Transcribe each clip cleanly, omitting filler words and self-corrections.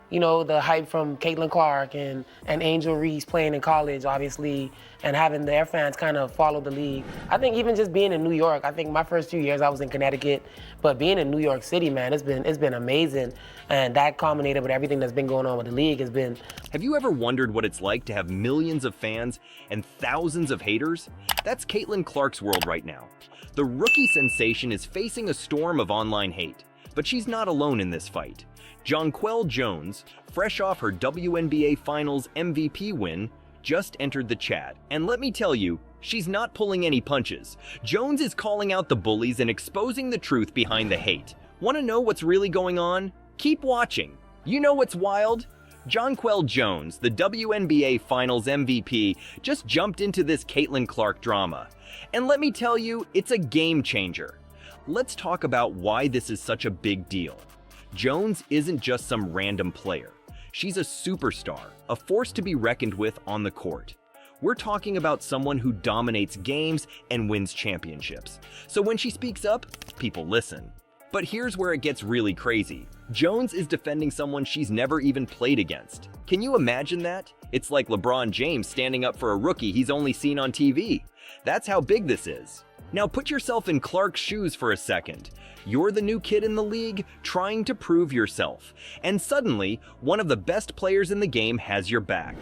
you know, the hype from Caitlin Clark and Angel Reese playing in college, obviously, and having their fans kind of follow the league. I think even just being in New York, I think my first few years I was in Connecticut, but being in New York City, man, it's been amazing. And that culminated with everything that's been going on with the league has been. Have you ever wondered what it's like to have millions of fans and thousands of haters? That's Caitlin Clark's world right now. The rookie sensation is facing a storm of online hate, but she's not alone in this fight. Jonquel Jones, fresh off her WNBA Finals MVP win, just entered the chat. And let me tell you, she's not pulling any punches. Jones is calling out the bullies and exposing the truth behind the hate. Want to know what's really going on? Keep watching. You know what's wild? Jonquel Jones, the WNBA Finals MVP, just jumped into this Caitlin Clark drama. And let me tell you, it's a game changer. Let's talk about why this is such a big deal. Jones isn't just some random player. She's a superstar, a force to be reckoned with on the court. We're talking about someone who dominates games and wins championships. So when she speaks up, people listen. But here's where it gets really crazy. Jones is defending someone she's never even played against. Can you imagine that? It's like LeBron James standing up for a rookie he's only seen on TV. That's how big this is. Now put yourself in Clark's shoes for a second. You're the new kid in the league, trying to prove yourself. And suddenly, one of the best players in the game has your back.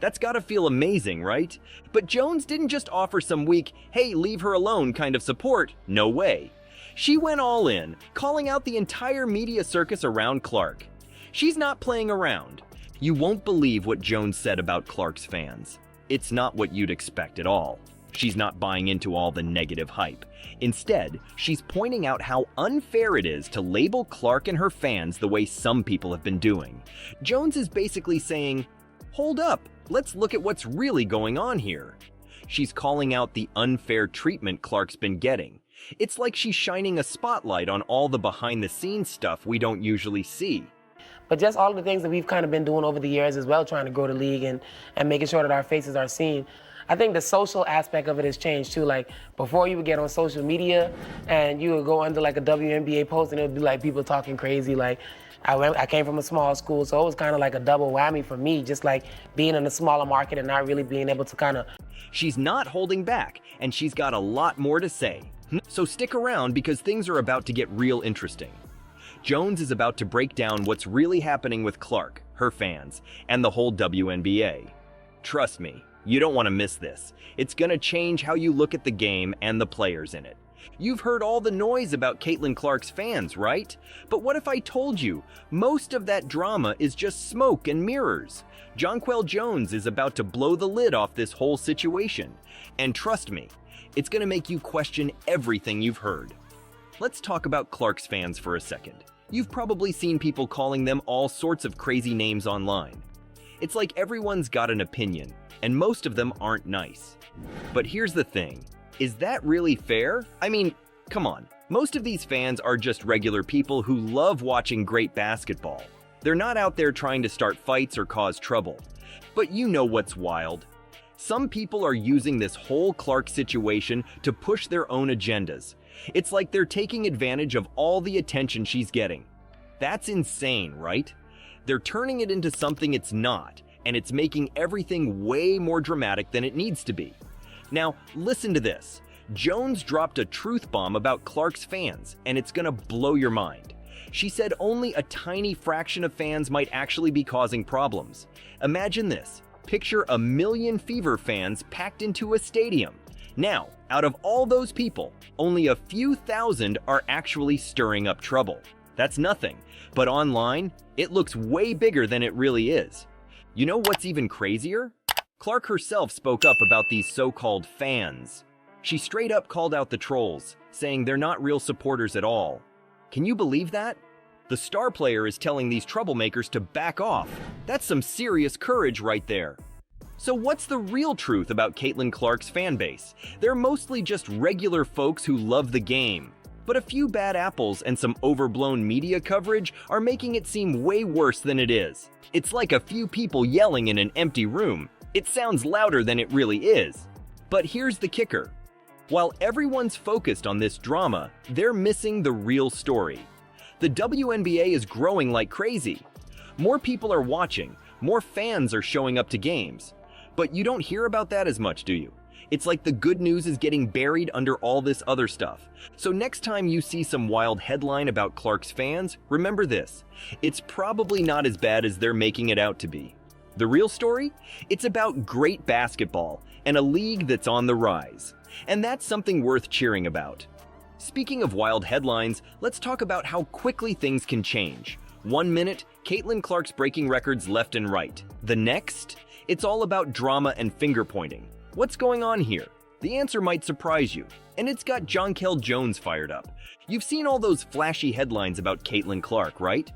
That's gotta feel amazing, right? But Jones didn't just offer some weak, hey, leave her alone kind of support. No way. She went all in, calling out the entire media circus around Clark. She's not playing around. You won't believe what Jones said about Clark's fans. It's not what you'd expect at all. She's not buying into all the negative hype. Instead, she's pointing out how unfair it is to label Clark and her fans the way some people have been doing. Jones is basically saying, hold up, let's look at what's really going on here. She's calling out the unfair treatment Clark's been getting. It's like she's shining a spotlight on all the behind-the-scenes stuff we don't usually see. But just all the things that we've kind of been doing over the years as well, trying to grow the league and making sure that our faces are seen. I think the social aspect of it has changed too. Like before you would get on social media and you would go under like a WNBA post and it would be like people talking crazy. Like I came from a small school, so it was kind of like a double whammy for me, just like being in a smaller market and not really being able to kind of. She's not holding back, and she's got a lot more to say. So stick around because things are about to get real interesting. Jones is about to break down what's really happening with Clark, her fans, and the whole WNBA. Trust me, you don't want to miss this. It's going to change how you look at the game and the players in it. You've heard all the noise about Caitlin Clark's fans, right? But what if I told you most of that drama is just smoke and mirrors? Jonquel Jones is about to blow the lid off this whole situation. And trust me, it's going to make you question everything you've heard. Let's talk about Clark's fans for a second. You've probably seen people calling them all sorts of crazy names online. It's like everyone's got an opinion, and most of them aren't nice. But here's the thing, is that really fair? I mean, come on. Most of these fans are just regular people who love watching great basketball. They're not out there trying to start fights or cause trouble. But you know what's wild? Some people are using this whole Clark situation to push their own agendas. It's like they're taking advantage of all the attention she's getting. That's insane, right? They're turning it into something it's not, and it's making everything way more dramatic than it needs to be. Now, listen to this. Jones dropped a truth bomb about Clark's fans, and it's gonna blow your mind. She said only a tiny fraction of fans might actually be causing problems. Imagine this. Picture 1 million Fever fans packed into a stadium. Now, out of all those people, only a few thousand are actually stirring up trouble. That's nothing. But online, it looks way bigger than it really is. You know what's even crazier? Clark herself spoke up about these so-called fans. She straight up called out the trolls, saying they're not real supporters at all. Can you believe that? The star player is telling these troublemakers to back off. That's some serious courage right there. So what's the real truth about Caitlin Clark's fan base? They're mostly just regular folks who love the game. But a few bad apples and some overblown media coverage are making it seem way worse than it is. It's like a few people yelling in an empty room. It sounds louder than it really is. But here's the kicker. While everyone's focused on this drama, they're missing the real story. The WNBA is growing like crazy. More people are watching, more fans are showing up to games. But you don't hear about that as much, do you? It's like the good news is getting buried under all this other stuff. So next time you see some wild headline about Clark's fans, remember this. It's probably not as bad as they're making it out to be. The real story? It's about great basketball and a league that's on the rise. And that's something worth cheering about. Speaking of wild headlines, let's talk about how quickly things can change. 1 minute, Caitlin Clark's breaking records left and right. The next, it's all about drama and finger pointing. What's going on here? The answer might surprise you, and it's got Jonquel Jones fired up. You've seen all those flashy headlines about Caitlin Clark, right?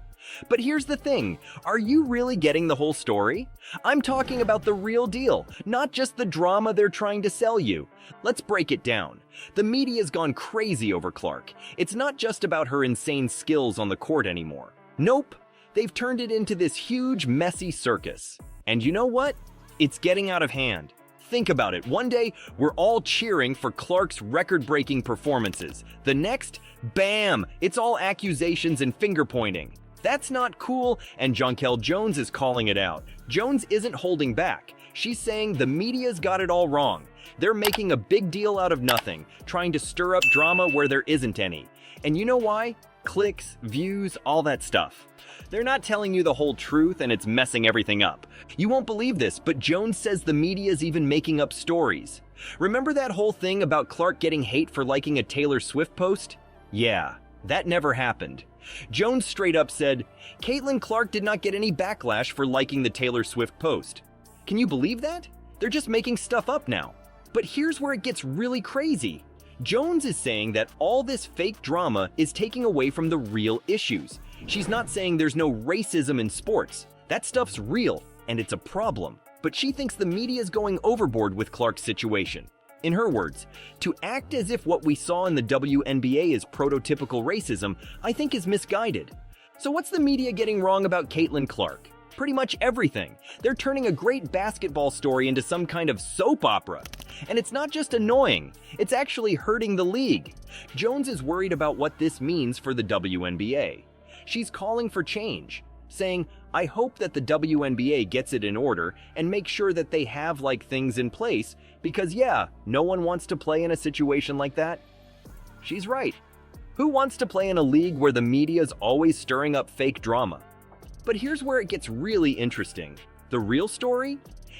But here's the thing, are you really getting the whole story? I'm talking about the real deal, not just the drama they're trying to sell you. Let's break it down. The media's gone crazy over Clark. It's not just about her insane skills on the court anymore. Nope, they've turned it into this huge, messy circus. And you know what? It's getting out of hand. Think about it. One day, we're all cheering for Clark's record-breaking performances. The next, bam, it's all accusations and finger-pointing. That's not cool, and Jonquel Jones is calling it out. Jones isn't holding back. She's saying the media's got it all wrong. They're making a big deal out of nothing, trying to stir up drama where there isn't any. And you know why? Clicks, views, all that stuff. They're not telling you the whole truth, and it's messing everything up. You won't believe this, but Jones says the media's even making up stories. Remember that whole thing about Clark getting hate for liking a Taylor Swift post? Yeah, that never happened. Jones straight up said, Caitlin Clark did not get any backlash for liking the Taylor Swift post. Can you believe that? They're just making stuff up now. But here's where it gets really crazy. Jones is saying that all this fake drama is taking away from the real issues. She's not saying there's no racism in sports. That stuff's real, and it's a problem. But she thinks the media's going overboard with Clark's situation. In her words, to act as if what we saw in the WNBA is prototypical racism, I think is misguided. So what's the media getting wrong about Caitlin Clark? Pretty much everything. They're turning a great basketball story into some kind of soap opera. And it's not just annoying, it's actually hurting the league. Jones is worried about what this means for the WNBA. She's calling for change, saying, I hope that the WNBA gets it in order and makes sure that they have things in place because yeah, no one wants to play in a situation like that. She's right. Who wants to play in a league where the media's always stirring up fake drama? But here's where it gets really interesting. The real story?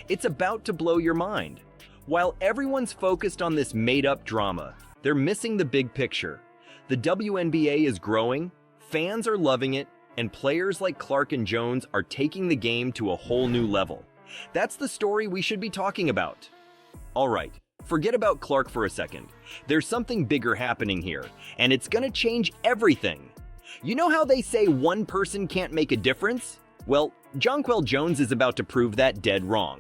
It's about to blow your mind. While everyone's focused on this made-up drama, they're missing the big picture. The WNBA is growing, fans are loving it, and players like Clark and Jones are taking the game to a whole new level. That's the story we should be talking about. Alright, forget about Clark for a second. There's something bigger happening here, and it's gonna change everything. You know how they say one person can't make a difference? Well, Jonquel Jones is about to prove that dead wrong.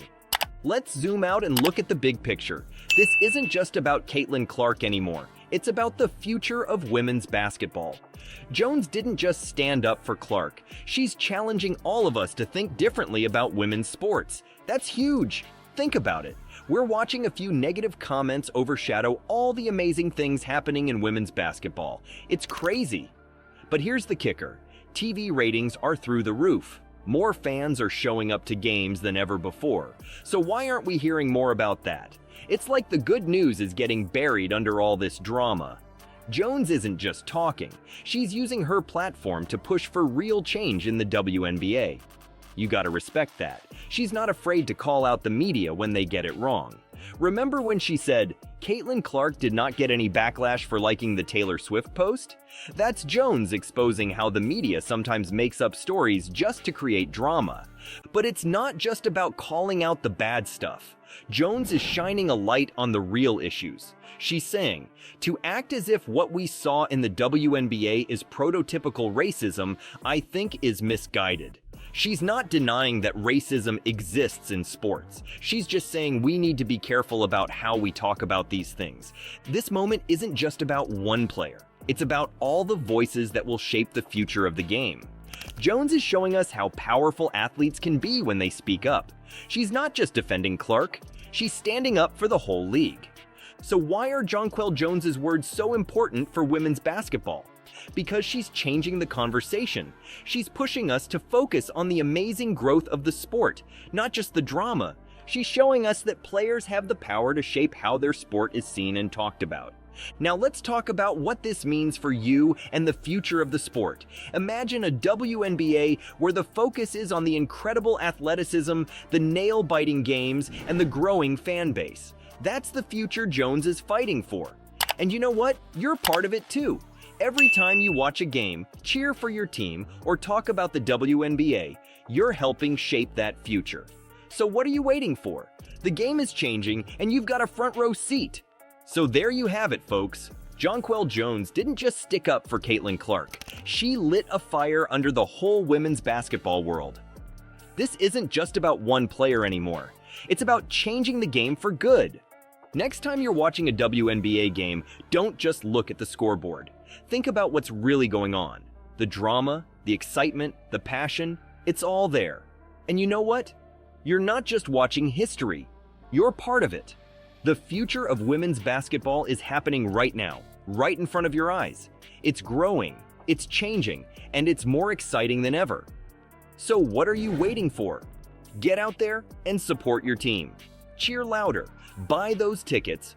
Let's zoom out and look at the big picture. This isn't just about Caitlin Clark anymore. It's about the future of women's basketball. Jones didn't just stand up for Clark. She's challenging all of us to think differently about women's sports. That's huge. Think about it. We're watching a few negative comments overshadow all the amazing things happening in women's basketball. It's crazy. But here's the kicker. TV ratings are through the roof. More fans are showing up to games than ever before. So why aren't we hearing more about that? It's like the good news is getting buried under all this drama. Jones isn't just talking. She's using her platform to push for real change in the WNBA. You gotta respect that. She's not afraid to call out the media when they get it wrong. Remember when she said, Caitlin Clark did not get any backlash for liking the Taylor Swift post? That's Jones exposing how the media sometimes makes up stories just to create drama. But it's not just about calling out the bad stuff. Jones is shining a light on the real issues. She's saying, to act as if what we saw in the WNBA is prototypical racism, I think is misguided. She's not denying that racism exists in sports. She's just saying we need to be careful about how we talk about these things. This moment isn't just about one player. It's about all the voices that will shape the future of the game. Jones is showing us how powerful athletes can be when they speak up. She's not just defending Clark, she's standing up for the whole league. So why are Jonquel Jones's words so important for women's basketball? because she's changing the conversation. She's pushing us to focus on the amazing growth of the sport, not just the drama. She's showing us that players have the power to shape how their sport is seen and talked about. Now let's talk about what this means for you and the future of the sport. Imagine a WNBA where the focus is on the incredible athleticism, the nail-biting games, and the growing fan base. That's the future Jones is fighting for. And you know what? You're part of it too. Every time you watch a game, cheer for your team, or talk about the WNBA, you're helping shape that future. So what are you waiting for? The game is changing, and you've got a front row seat. So there you have it, folks. Jonquel Jones didn't just stick up for Caitlin Clark. She lit a fire under the whole women's basketball world. This isn't just about one player anymore. It's about changing the game for good. Next time you're watching a WNBA game, don't just look at the scoreboard. Think about what's really going on. The drama, the excitement, the passion, it's all there. And you know what? You're not just watching history. You're part of it. The future of women's basketball is happening right now, right in front of your eyes. It's growing, it's changing, and it's more exciting than ever. So what are you waiting for? Get out there and support your team. Cheer louder, buy those tickets,